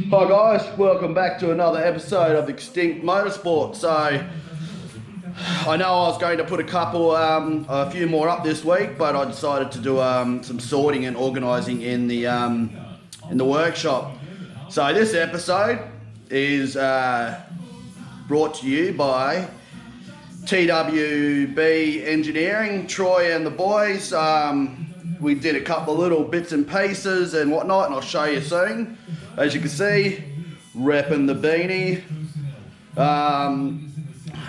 Hi guys, welcome back to another episode of Extinct Motorsport. So, I know I was going to put a few more up this week, but I decided to do some sorting and organising in the workshop. So this episode is brought to you by TWB Engineering, Troy and the boys. We did a couple of little bits and pieces and whatnot, and I'll show you soon. As you can see, repping the beanie.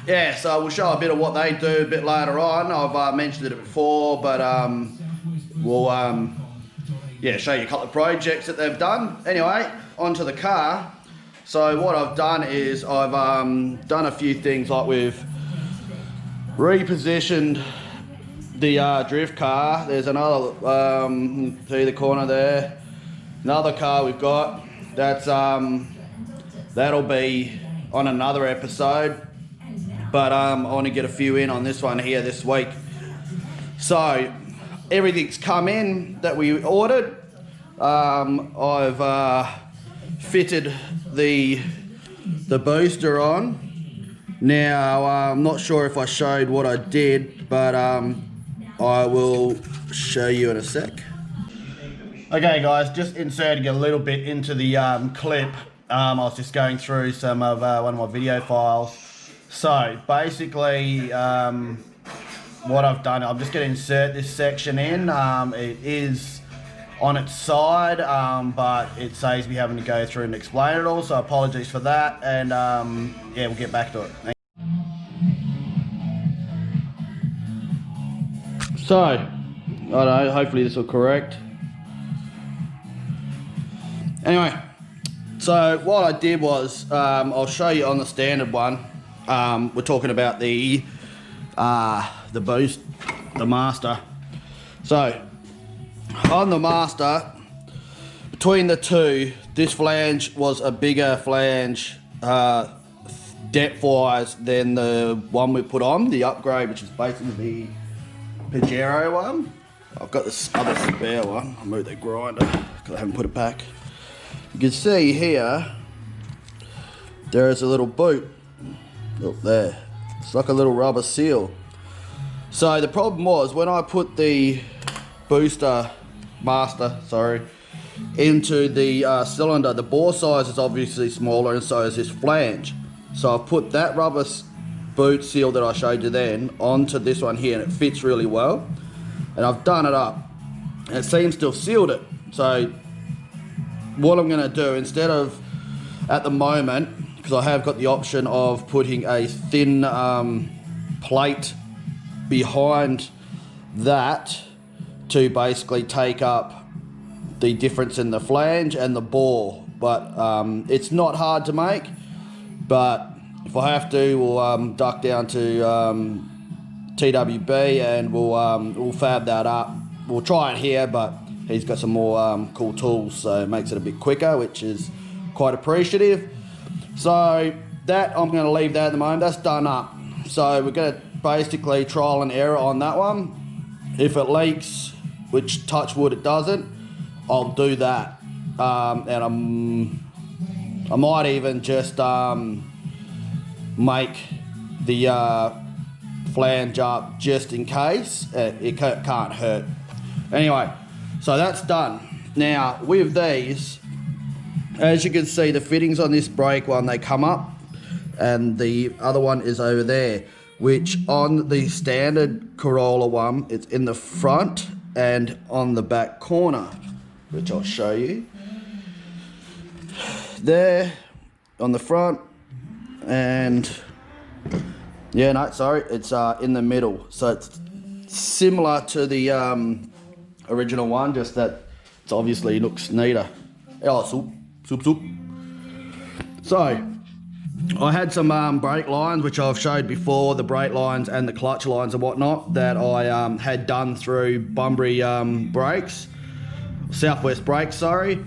Yeah, so we'll show a bit of what they do a bit later on. I've mentioned it before, but we'll show you a couple of projects that they've done. Anyway, onto the car. So what I've done is I've done a few things, like we've repositioned the drift car. There's another, see the corner there, another car we've got. That's that'll be on another episode, but I want to get a few in on this one here this week. So everything's come in that we ordered. I've fitted the booster on. Now I'm not sure if I showed what I did, but I will show you in a sec. Okay guys, just inserting a little bit into the clip. I was just going through some of one of my video files. So basically what I've done, I'm just going to insert this section in. It is on its side, but it saves me having to go through and explain it all, so apologies for that, and yeah, we'll get back to it. So, I don't know, hopefully this will correct. Anyway, so what I did was, I'll show you on the standard one. We're talking about the Boost, the Master. So, on the Master, between the two, this flange was a bigger flange depth-wise than the one we put on, the upgrade, which is basically the Pajero one. I've got this other spare one. I'll move the grinder because I haven't put it back. You can see here, there is a little boot. Look there. It's like a little rubber seal. So the problem was, when I put the Master, into the cylinder, the bore size is obviously smaller, and so is this flange. So I've put that rubber boot seal that I showed you then onto this one here, and it fits really well. And I've done it up, and it seems to have sealed it. So what I'm going to do, instead of, at the moment, because I have got the option of putting a thin plate behind that to basically take up the difference in the flange and the bore, but it's not hard to make. But if I have to, we'll duck down to TWB and we'll fab that up. We'll try it here, but he's got some more cool tools, so it makes it a bit quicker, which is quite appreciative. So that, I'm going to leave that at the moment. That's done up. So we're going to basically trial and error on that one. If it leaks, which touch wood it doesn't, I'll do that. And I might even just make the flange up just in case. It can't hurt. Anyway, so that's done. Now with these, as you can see, the fittings on this brake one, they come up, and the other one is over there, which on the standard Corolla one, it's in the front and on the back corner, which I'll show you. There on the front, and yeah, no, sorry, it's in the middle. So it's similar to the original one, just that it obviously looks neater. Oh, soup. So I had some brake lines, which I've showed before, the brake lines and the clutch lines and whatnot, that I had done through Bunbury brakes, Southwest Brakes, sorry.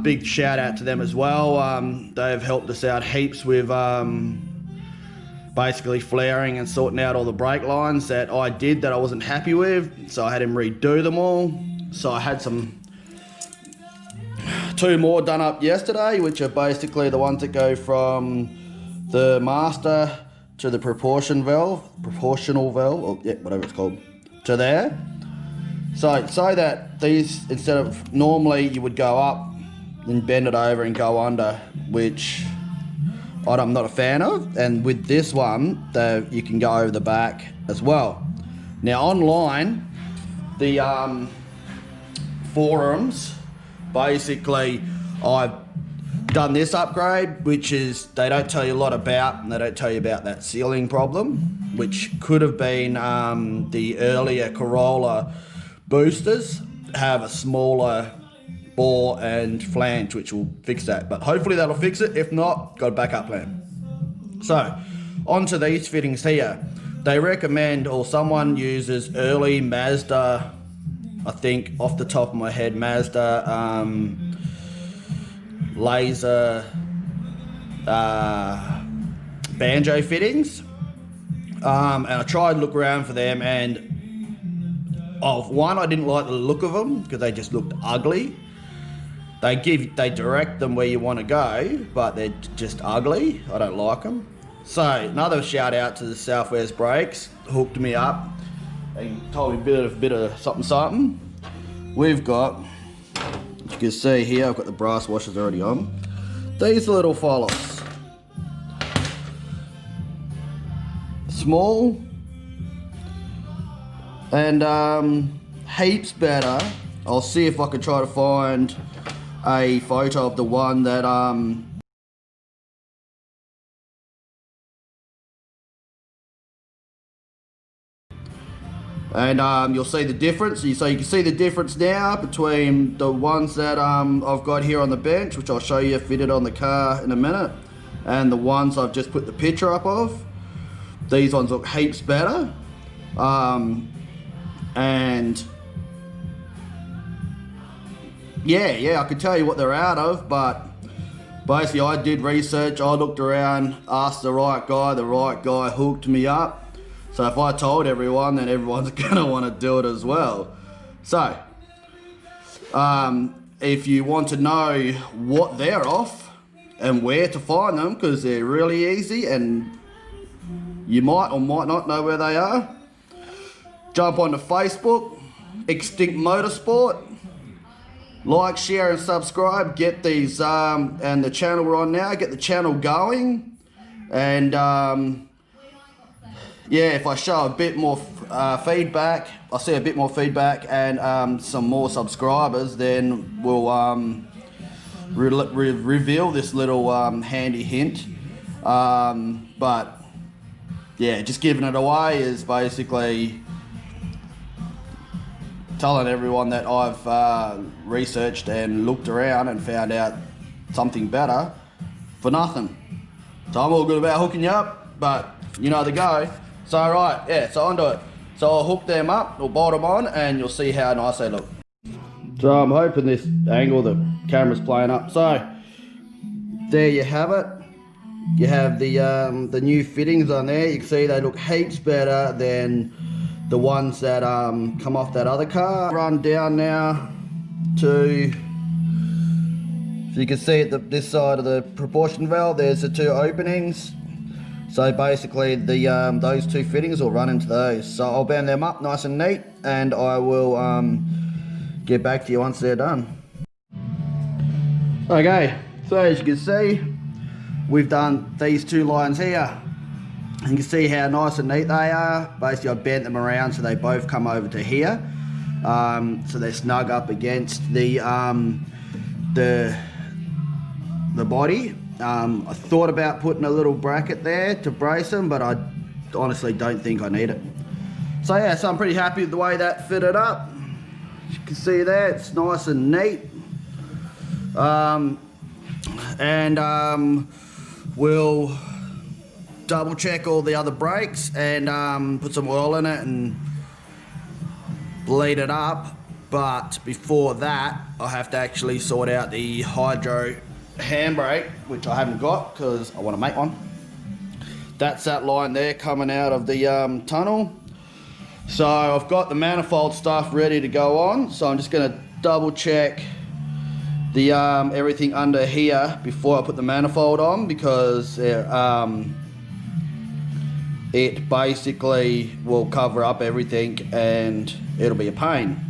Big shout out to them as well. They've helped us out heaps with basically flaring and sorting out all the brake lines that I did that I wasn't happy with, so I had him redo them all. So I had some 2 more done up yesterday, which are basically the ones that go from the master to the proportional valve, or yeah, whatever it's called, to there. So that these, instead of normally you would go up and bend it over and go under, which I'm not a fan of. And with this one, you can go over the back as well. Now online, the forums, basically I've done this upgrade, which is, they don't tell you a lot about, and they don't tell you about that sealing problem, which could have been the earlier Corolla boosters have a smaller bore and flange, which will fix that. But hopefully that'll fix it. If not, got a backup plan. So onto these fittings here. They recommend, or someone uses early Mazda, I think off the top of my head, Mazda laser banjo fittings. And I tried to look around for them, and one, I didn't like the look of them because they just looked ugly. They direct them where you want to go, but they're just ugly. I don't like them. So another shout out to the Southwest Brakes, hooked me up and told me a bit of something. We've got, as you can see here, I've got the brass washers already on. These little follows, small and heaps better. I'll see if I can try to find a photo of the one that and you'll see the difference. So you can see the difference now between the ones that I've got here on the bench, which I'll show you fitted on the car in a minute, and the ones I've just put the picture up of. These ones look heaps better. And yeah, I could tell you what they're out of, but basically I did research, I looked around, asked the right guy hooked me up. So if I told everyone, then everyone's gonna want to do it as well. So, if you want to know what they're off and where to find them, because they're really easy and you might or might not know where they are, jump onto Facebook, Extinct Motorsport, like, share and subscribe, get these, and the channel we're on now, get the channel going, and yeah, if I show a bit more feedback, I see a bit more feedback and some more subscribers, then we'll reveal this little handy hint. But yeah, just giving it away is basically telling everyone that I've researched and looked around and found out something better for nothing. So I'm all good about hooking you up, but you know the go. So right, yeah, so onto it. So I'll hook them up, or bolt them on, and you'll see how nice they look. So I'm hoping this angle, the camera's playing up. So there you have it. You have the new fittings on there. You can see they look heaps better than the ones that come off that other car. Run down now to, so you can see at this side of the proportion valve, there's the 2 openings. So basically those 2 fittings will run into those. So I'll band them up nice and neat, and I will get back to you once they're done. Okay, so as you can see, we've done these 2 lines here. You can see how nice and neat they are. Basically I bent them around so they both come over to here. So they're snug up against the body. I thought about putting a little bracket there to brace them, but I honestly don't think I need it. So yeah, so I'm pretty happy with the way that fitted up. As you can see there, it's nice and neat. We'll double check all the other brakes and put some oil in it and bleed it up. But before that, I have to actually sort out the hydro handbrake, which I haven't got because I want to make one. That's that line there coming out of the tunnel. So I've got the manifold stuff ready to go on, so I'm just going to double check the everything under here before I put the manifold on, because it basically will cover up everything and it'll be a pain.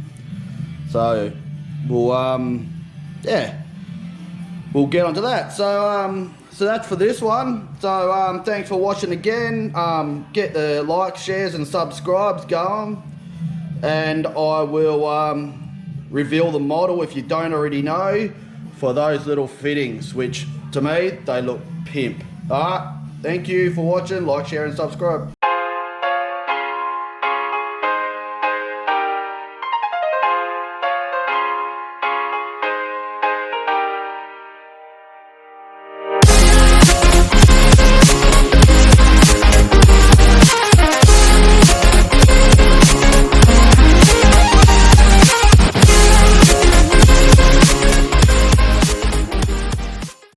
So we'll yeah, we'll get onto that. So that's for this one. So thanks for watching again. Get the likes, shares and subscribes going, and I will reveal the model, if you don't already know, for those little fittings, which to me they look pimp. Alright, thank you for watching. Like, share and subscribe.